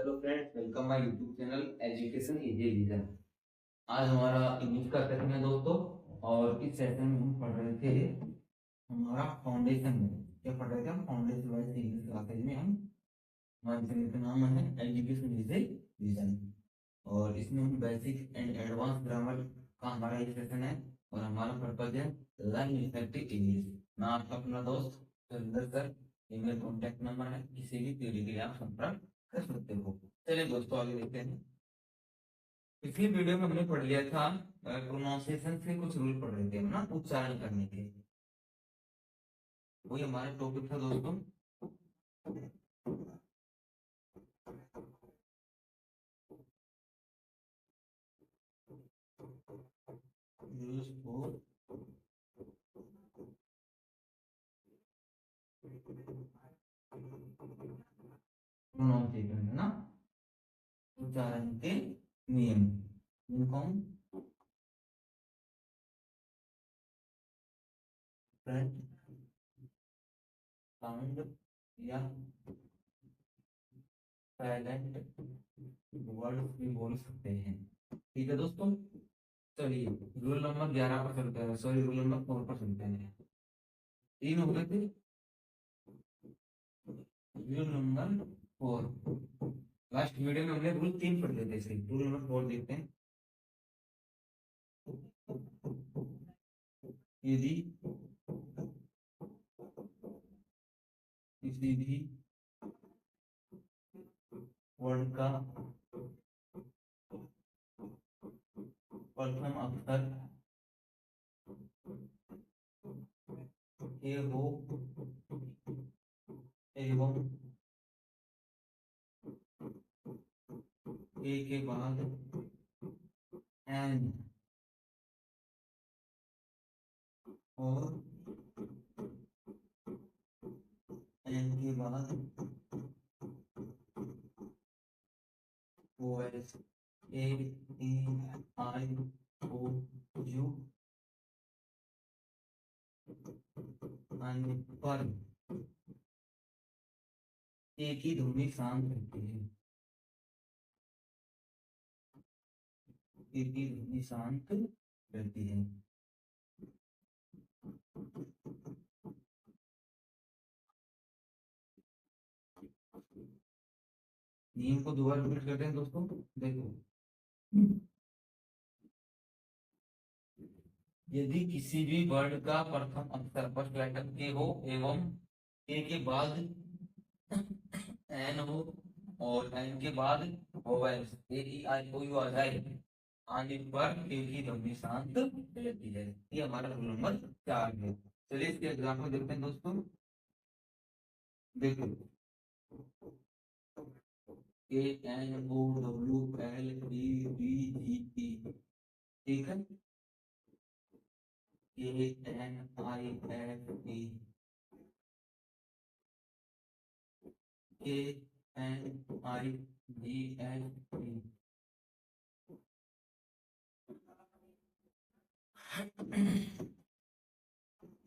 Hello friends, welcome my YouTube channel education easy reason. आज हमारा English का session है दोस्तों, और इस सेशन में हम पढ़ रहे थे हमारा फाउंडेशन में। क्या पढ़ रहे थे हम? फाउंडेशन वाइज इंग्लिश क्लासेज में हम, हमारे चैनल का नाम है एजुकेशन इजी रीजन, और इसमें हम बेसिक एंड एडवांस ग्रामर का हमारा एक सेशन है। और हमारा पर्पज है लर्न इफेक्टिव इंग्लिश। मैं आपका अपना दोस्त Surendra sir, email contact number है, किसी भी क्वेरी के लिए आप संपर्क कर सकते हो। चलिए दोस्तों आगे देखते हैं। पिछली वीडियो में हमने पढ़ लिया था प्रोनाउंसिएशन से कुछ रूल पढ़ रहे थे हम ना, उच्चारण करने के। वही हमारा टॉपिक था दोस्तों। यूज फॉर प्रोनाउंसिएशन है ना, उच्चारण के नियम, जिनको हम साउंड या साइलेंट वर्ड भी बोल सकते हैं। ठीक है दोस्तों, चलिए रूल नंबर 11 पर चलते हैं, सॉरी रूल नंबर 4 पर चलते हैं। तीन हो गए थे। रूल नंबर 4, लास्ट वीडियो में हमने रूल 3 पढ़ लेते थे, रूल नंबर 4 देखते हैं। यदि किसी भी वर्ड का प्रथम अक्षर ए हो एवं ए के बाद एन और एन के बाद O S A E I O you पर ए की ध्वनि शांत रहती है। ए की ध्वनि शांत रहती है। नियम को दोबारा रिपीट करते हैं दोस्तों, देखो। यदि किसी भी वर्ड का प्रथम अक्षर फर्स्ट लेटर ए हो एवं ए के बाद एन हो और एन के बाद vowels A E I O you आ जाए, आने पर ए की ध्वनि शांत रहती है। ये हमारा रूल नंबर 4 है। चलिए इसके एग्जाम्पल देखते हैं दोस्तों, देखो। A N O W L E D G T, ठीक है। A N I F E, A N I G L E,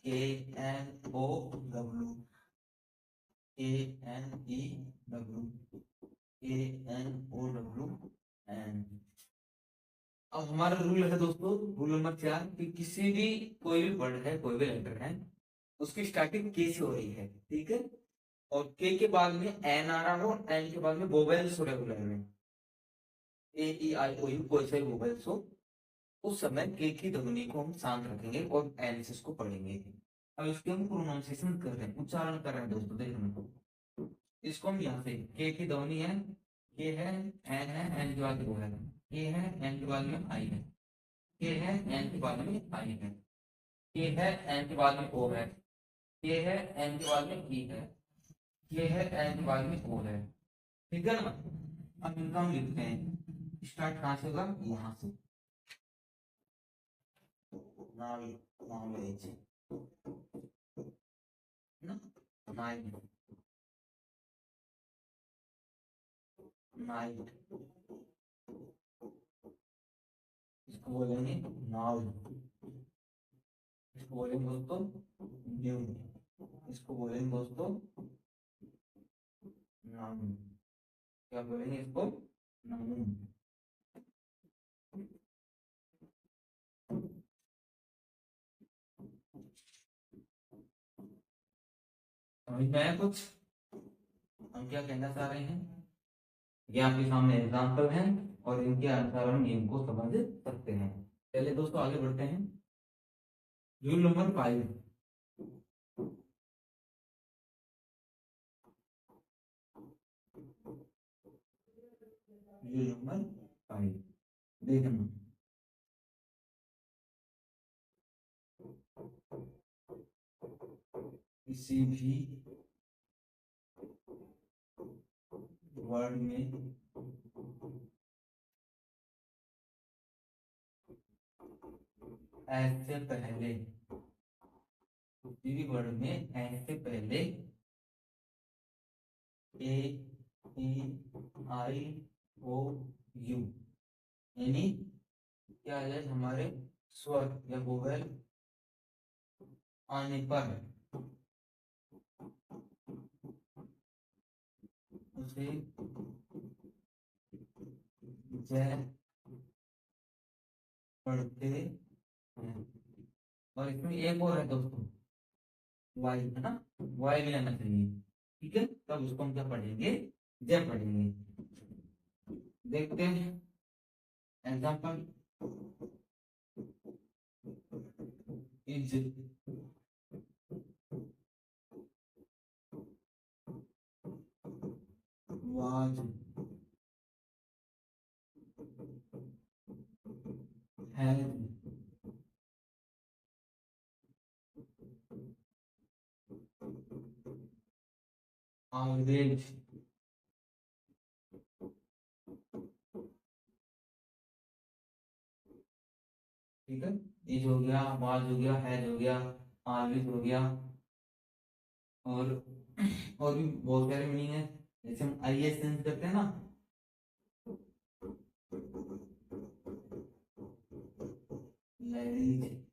A N O W, A N E W, A N O W N. अब हमारा rule है दोस्तों, rule number 4, कि किसी भी कोई भी वर्ड है, कोई भी लेटर है, उसकी स्टार्टिंग के से हो रही है, ठीक है। और के बाद में एन आ रहा हो, एन के बाद में वोवेल्स हो रेगुलर में, ए ई आई ओ यू कोई से वोवेल्स हो, उस समय के की ध्वनि को हम शांत रखेंगे और एन से इसको पढ़ेंगे। अब इसके हम प्रोनाउंसिएशन कर रहे हैं, उच्चारण कर रहे हैं दोस्तों, देखो। इसको हम यहाँ से के की ध्वनि है, के है, एन है, एन के बाद ओ है, के है, एन के बाद में आई है, के है, एन के बाद में आई है, के है, एन के बाद में ओ है, के है, एन के बाद में ई है, के है, एन के बाद में ओ है, ठीक है ना। अब इनका हम लिखते हैं, स्टार्ट कहाँ से होगा? यहाँ से। नाउ नॉलेज ना, नाइट, नाइट, इसको बोलेंगे नाउ, इसको बोलेंगे दोस्तों न्यू, इसको बोलेंगे दोस्तों नाउ। क्या बोलेंगे इसको? नाउन। समझ में आया कुछ? हम क्या कहना चाह रहे हैं? ये आपके सामने एग्जाम्पल हैं और इनके अनुसार हम गेम को समझ सकते हैं। चलिए दोस्तों आगे बढ़ते हैं। Rule number 5। रूल नंबर 5 देखना। किसी भी वर्ड में ऐसे पहले, किसी भी वर्ड में ऐसे पहले ए ई आई ओ यू, यानी क्या है, हमारे स्वर या वोवेल आने पर उसे जय पढ़ते हैं। और इसमें एक और है दोस्तों, वाई है ना, वाई भी आना चाहिए। ठीक है, तब उसको हम क्या पढ़ेंगे? जय पढ़ेंगे। देखते हैं example. Is, was, has, always. ठीक है, इज हो गया, वाज हो गया, हैज हो गया, ऑलवेज हो गया, और और भी बहुत सारे मीनिंग है। जैसे हम आई एस चेंज करते हैं ना, लैंग्वेज,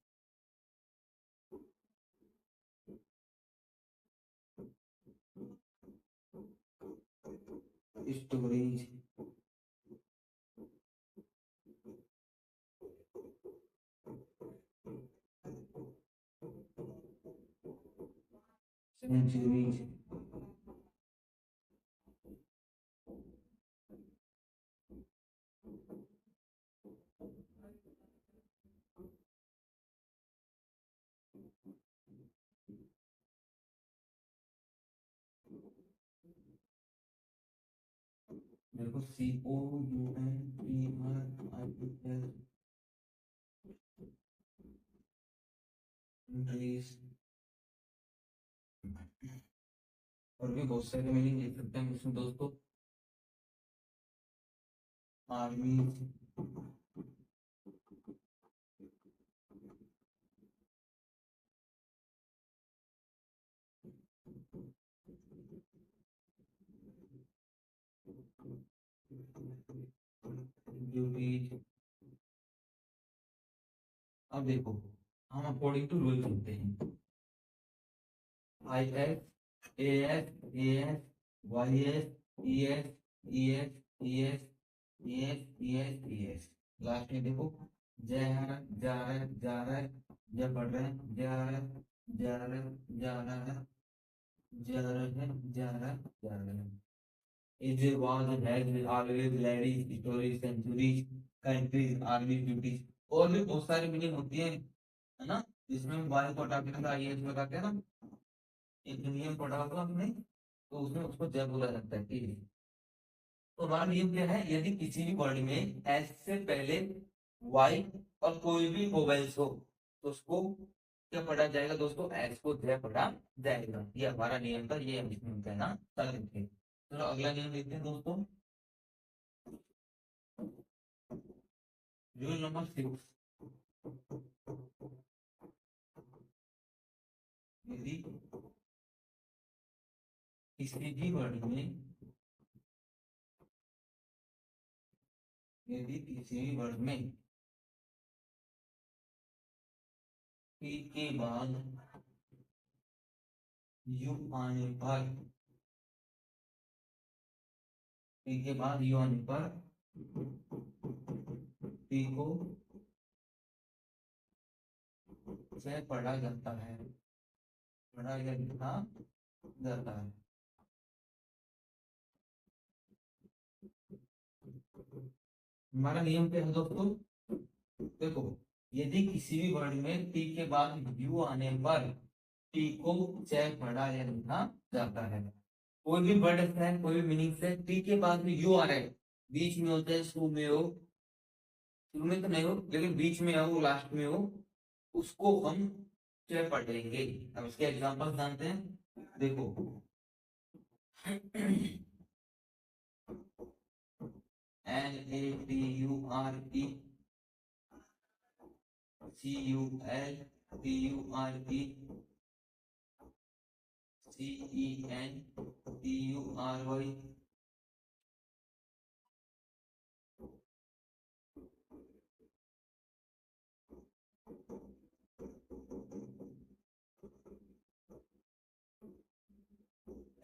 स्टोरेज, सेंचुरीज। देखो C O U N P R I L, countries. और भी बहुत सारे मीनिंग लिख सकते हैं इसमें दोस्तों। Army, duties. अब देखो, हम अकॉर्डिंग टू रूल चलते हैं। I S, A S, A S, Y S, E S, E S, E S, E S, E S, E S. Last में देखो, जय है, जा रहा है, जा रहा है, जय पढ़ रहे हैं, जा रहा है, जा रहा है, जा रहा है, जा रहा है, जा रहा है, जा रहा है। Is, was, has, always, ladies, stories, centuries, countries, army, duties. और भी बहुत सारी मीनिंग होती है ना, जिसमें हम वाई को हटा के आई एस लगाते हैं ना, एक नियम पढ़ा होगा हमने, तो उसमें उसको जय बोला जाता है। ठीक है, तो हमारा नियम क्या है, यदि किसी भी वर्ड में एस से पहले वाई और कोई भी वोवेल्स हो, तो उसको क्या पढ़ा जाएगा दोस्तों? एस को जय पढ़ा जाएगा। ये हमारा नियम था, ये हम इसमें कहना चाहते थे। चलो अगला नियम देखते हैं दोस्तों। Rule number 6। यदि किसी भी वर्ड में, यदि किसी भी वर्ड में पी के बाद यू आने पर टी के बाद यू आने पर टी को से पढ़ा जाता है, पढ़ा या लिखा जाता है। हमारा नियम क्या है दोस्तों, देखो यदि किसी भी वर्ड में टी के बाद यू आने पर टी को चाहे पढ़ा या लिखा जाता है। कोई भी वर्ड ऐसा है, कोई भी मीनिंग है, टी के बाद में यू आ रहा है, बीच में होता है, शुरू में हो, शुरू में तो नहीं हो लेकिन बीच में हो, लास्ट में हो, उसको हम चाहे पढ़ लेंगे। अब इसके एग्जांपल जानते हैं, देखो NATURE, CULTURE, CENTURY,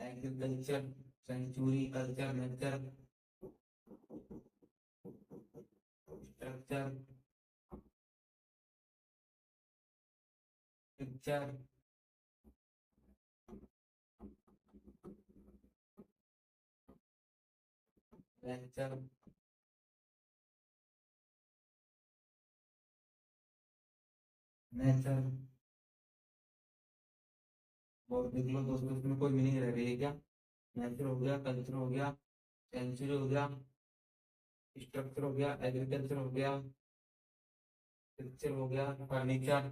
agriculture, century, culture, nature, structure, picture, lecture, nature. और देख लो दोस्तों इसमें कोई मीनिंग रह रही है क्या? नेचर हो गया, कल्चर हो गया, सेंचुरी हो गया, स्ट्रक्चर हो गया, एग्रीकल्चर हो गया, पिक्चर हो गया, फर्नीचर,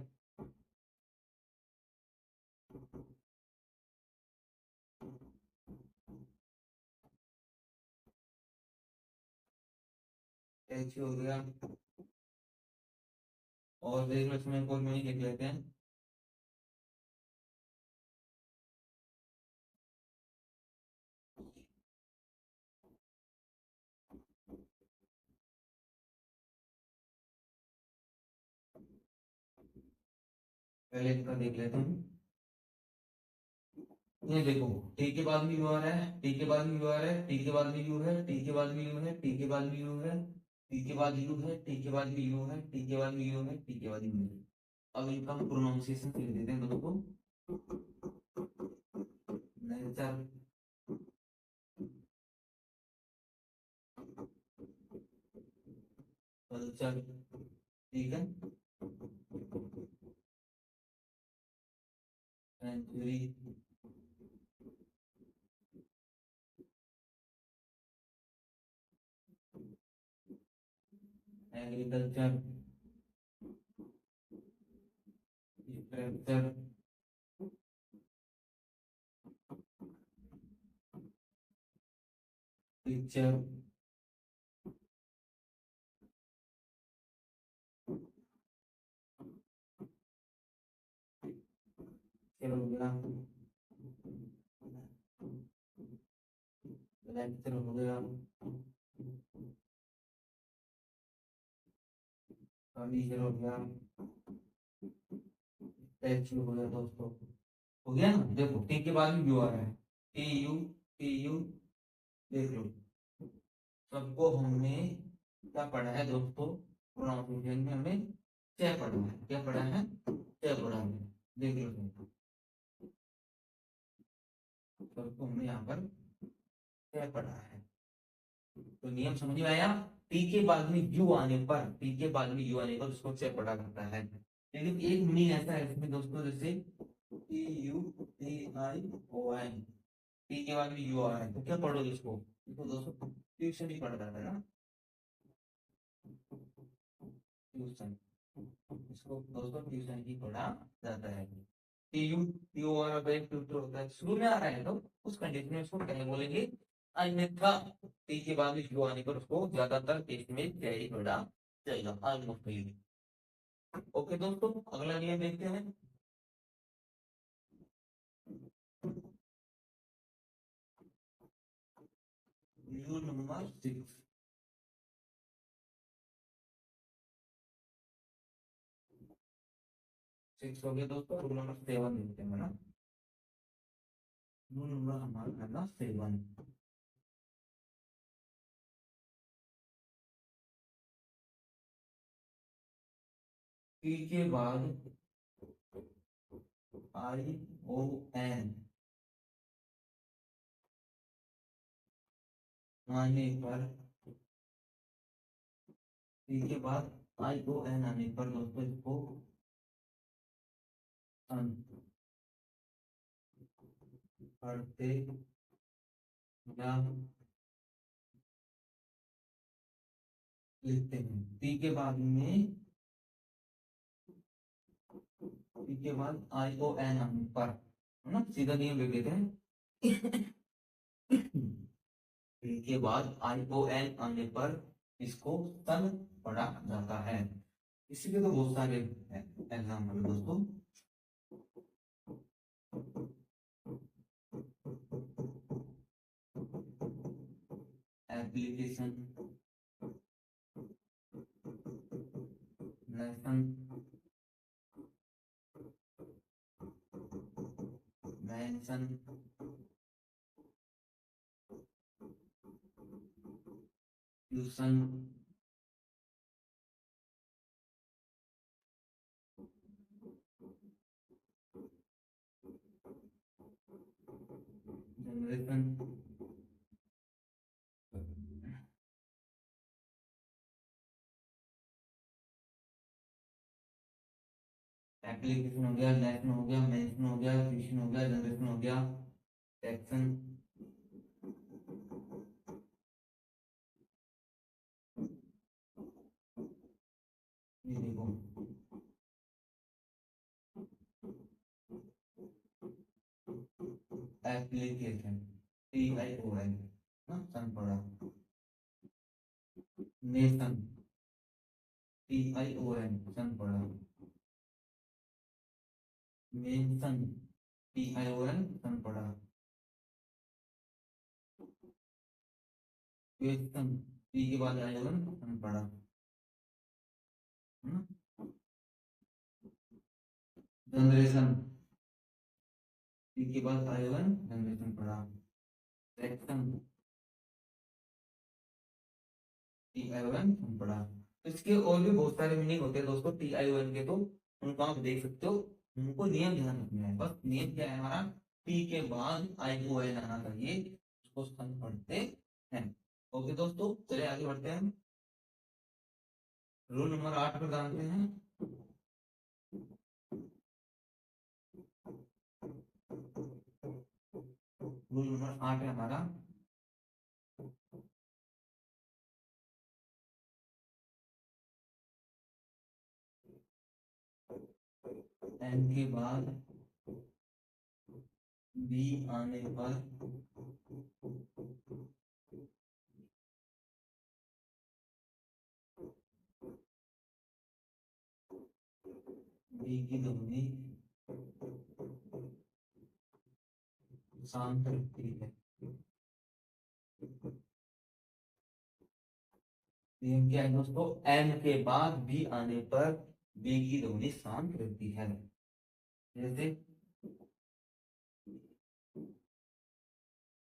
स्टैचू हो गया। और देख लो इसमें कोई मीनिंग लिख लेते हैं, पहले इनका देख लेते हैं। ये देखो टी के बाद भी यू आ रहा है, टी के बाद भी यू आ रहा है, टी के बाद भी यू है, टी के बाद भी यू है, टी के बाद भी यू है, टी के बाद यू है, टी के बाद भी यू है, टी के बाद भी यू है, टी के बाद यू है। अब इनका हम प्रोनाउंसिएशन लिख देते हैं दोस्तों, नेचर, कल्चर, ठीक है, सेंचुरी, एग्रीकल्चर, स्ट्रक्चर, पिक्चर, हो गया, लेक्चर हो गया, फर्नीचर हो गया, स्टैचू हो गया दोस्तों। हो गया ना, देखो टी के बाद भी यू आ रहा है, टी यू, देख लो सबको हमने क्या पढ़ा है दोस्तों, प्रोनाउंसिएशन में हमने क्या पढ़ा है, क्या पढ़ा है, क्या पढ़ा है, देख लो दोस्तों, सबको हमने यहाँ पर क्या पढ़ा है। तो नियम समझ में आया, टी के बाद में यू आने पर, टी के बाद में यू आने पर उसको क्या पढ़ा करता है। लेकिन एक मीनिंग ऐसा है इसमें दोस्तों, जैसे TUTION, टी के बाद में यू आ रहा है तो क्या पढ़ोगे इसको, इसको दोस्तों ट्यूशन ही पढ़ रहा है ना, ट्यूशन, इसको दोस्तों ट्यूशन ही पढ़ा जाता है। टी यू और अब एक ट्यूटर होता है, शुरू में आ रहा है तो उस कंडीशन में उसको क्या बोलेंगे, अन्यथा टी के बाद में यू आने पर उसको ज्यादातर केस में क्या ही पढ़ा जाएगा, ऑलमोस्ट। ओके दोस्तों, अगला नियम देखते हैं। रूल नंबर 6, 6 हो गया दोस्तों, रूल नंबर 7 देखते हैं ना, रूल नंबर हमारा है ना 7। पी के बाद आई ओ एन आने पर, पी के बाद आई ओ एन आने पर दोस्तों इसको पढ़ते या लिखते हैं। पी के बाद आई ओ एन आने पर, है ना, सीधा नियम लिख देते हैं। पी के बाद आई ओ एन आने पर इसको सन पढ़ा जाता है। इसीलिए तो बहुत सारे एग्जाम्पल है दोस्तों। Application, lesson, mention, tuition, generation, application हो गया, लेसन हो गया, मेंशन हो गया, ट्यूशन हो गया, जनरेशन हो गया, सेक्शन, ये देखो application, T I O N, ना सन पड़ा, nation, T I O N shun पड़ा, mention, T I O N shun पड़ा, क्वेश्चन, टी के बाद आई ओ एन सन पड़ा, है ना, जनरेशन, टी के बाद आई ओ एन जनरेशन पड़ा, section, T I O N shun पड़ा। तो इसके और भी बहुत सारे मीनिंग होते हैं दोस्तों टी आई ओ एन के, तो उनको आप देख सकते हो। उनको नियम ध्यान रखना है, बस नियम क्या है हमारा, टी के बाद आई ओ एन आना चाहिए, उसको सन पढ़ते हैं। ओके दोस्तों, चलिए आगे बढ़ते हैं। रूल नंबर 8 पर जानते हैं। रूल नंबर 8 है हमारा, एन के बाद बी आने पर बी की ध्वनि शांत रहती है। नियम क्या है दोस्तों, एन के बाद बी आने पर बी की ध्वनि शांत रहती है। जैसे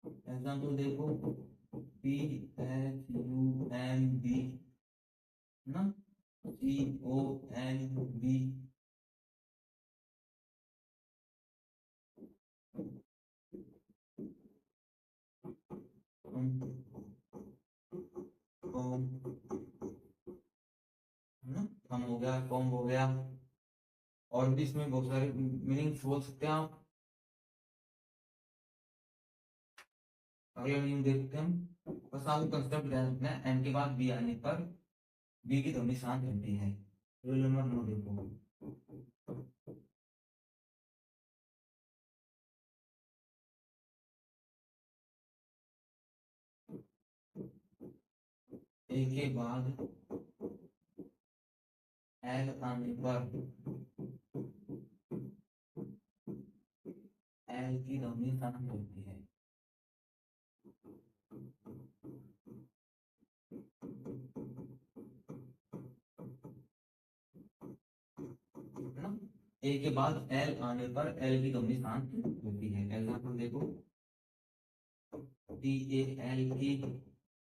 एग्जाम्पल देखो, P H U N B, ना, सी ओ एन बी, हम हो गया, कॉम हो गया, और भी इसमें बहुत सारे मीनिंग्स बोल सकते हैं आप। अगला मीनिंग देखते हैं हम। बस आपको कंसेप्ट ध्यान रखना है, एन के बाद बी आने पर बी की ध्वनि शांत रहती है। रूल नंबर 9 देखो, ए के बाद एल आने पर एल की ध्वनि शांत रहती है। ए के बाद एल आने पर एल की ध्वनि शांत होती है। एग्जाम्पल देखो, टी ए एल की,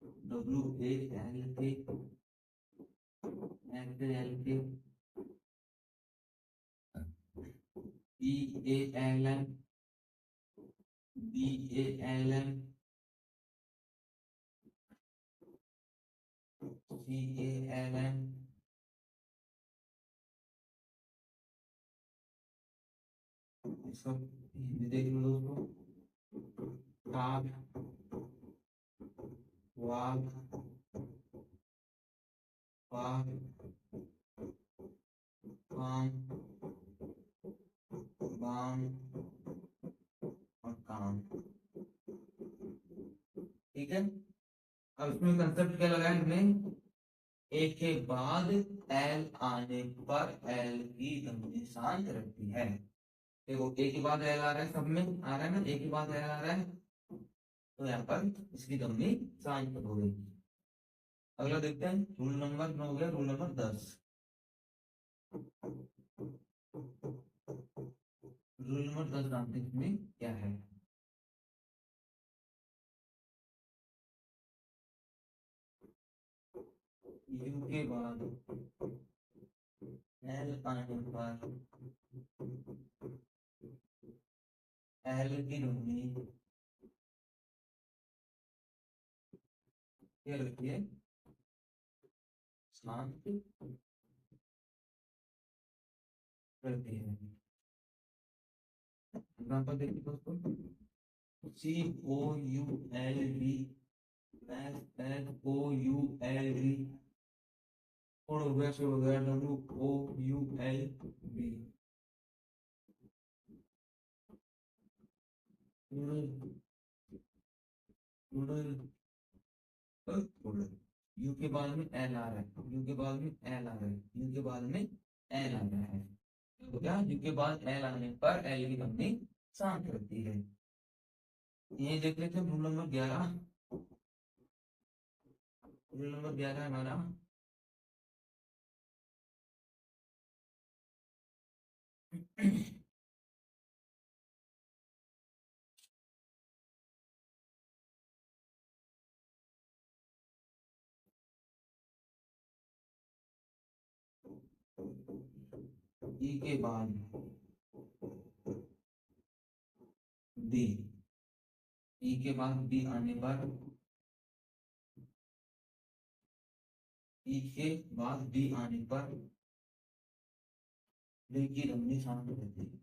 डब्ल्यू ए एल के, एफ एल के, BALN, BALN, CALN, इसको हिंदी देख लो दोस्तों, टाग, वाग, वाग, काम, बाम और काम। ठीक है, अब इसमें कंसेप्ट क्या लगा है हमने, ए के बाद एल आने पर एल की ध्वनि शांत रहती है। देखो ए के बाद एल आ रहा है, सब में आ रहा है ना, ए के बाद एल आ रहा है, तो यहाँ पर इसकी ध्वनि शांत हो गई। अगला देखते हैं, रूल नंबर 9 हो गया, रूल नंबर 10। रूल नंबर 10 जानते हैं इसमें क्या है। यू के बाद एल आने पर एल की ध्वनि क्या रहती है, शांत रहती है। एग्जाम्पल देखिए दोस्तों, COULD, SOULD, छोड़ हो गया, छोड़ हो गया, WOULB, यू के बाद में एल आ रहा है, यू के बाद में एल आ रहा है, यू के बाद में एल आ रहा है, तो क्या यू के बाद एल आने पर एल की ध्वनि शांत रहती है। ये देख लेते हैं रूल नंबर 11। रूल नंबर 11 हमारा ई के बाद डी, ई के बाद डी आने पर, ई के बाद डी आने पर डी की ध्वनि शांत रहती है।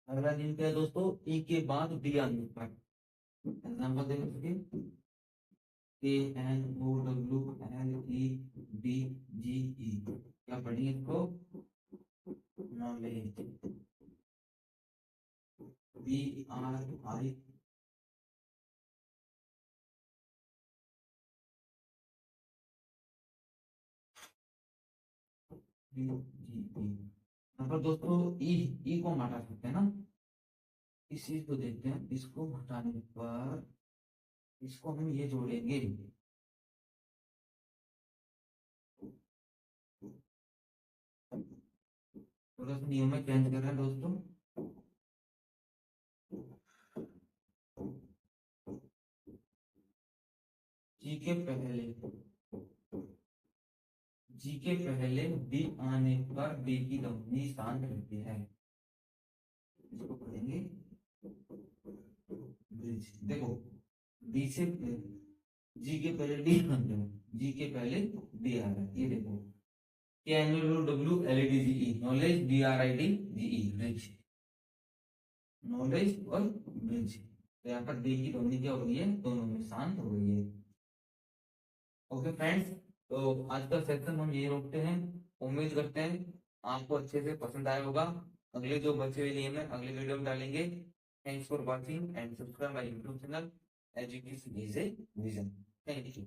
अगला दिन क्या है दोस्तों, ई के बाद डी आने पर, एग्जाम्पल देख सकते, KNOWLEDGE, क्या पढ़िए इसको, नॉलेज, BRI, यहाँ पर दोस्तों ई को हम हटा सकते हैं ना, इस चीज को देखते हैं, इसको हटाने पर इसको हम ये जोड़ेंगे, थोड़ा सा नियम में चेंज कर रहे हैं दोस्तों। जी के पहले, जी के पहले डी आने पर डी की ध्वनि शांत रहती है, इसको पढ़ेंगे ब्रिज। देखो डी से जी के पहले डी आ रहा है, जी के पहले डी आ रहा है, ये देखो KNOWLEDGE, knowledge, BRIDGE, bridge, knowledge और ब्रिज। तो यहाँ पर डी की ध्वनि क्या हो गई है, दोनों में शांत हो गई है। ओके फ्रेंड्स, तो आज का सेशन हम यही रोकते हैं। उम्मीद करते हैं आपको अच्छे से पसंद आया होगा। अगले जो बचे हुए नियम है अगले वीडियो में डालेंगे। Thanks for watching and subscribe my YouTube channel education is a vision. Thank you.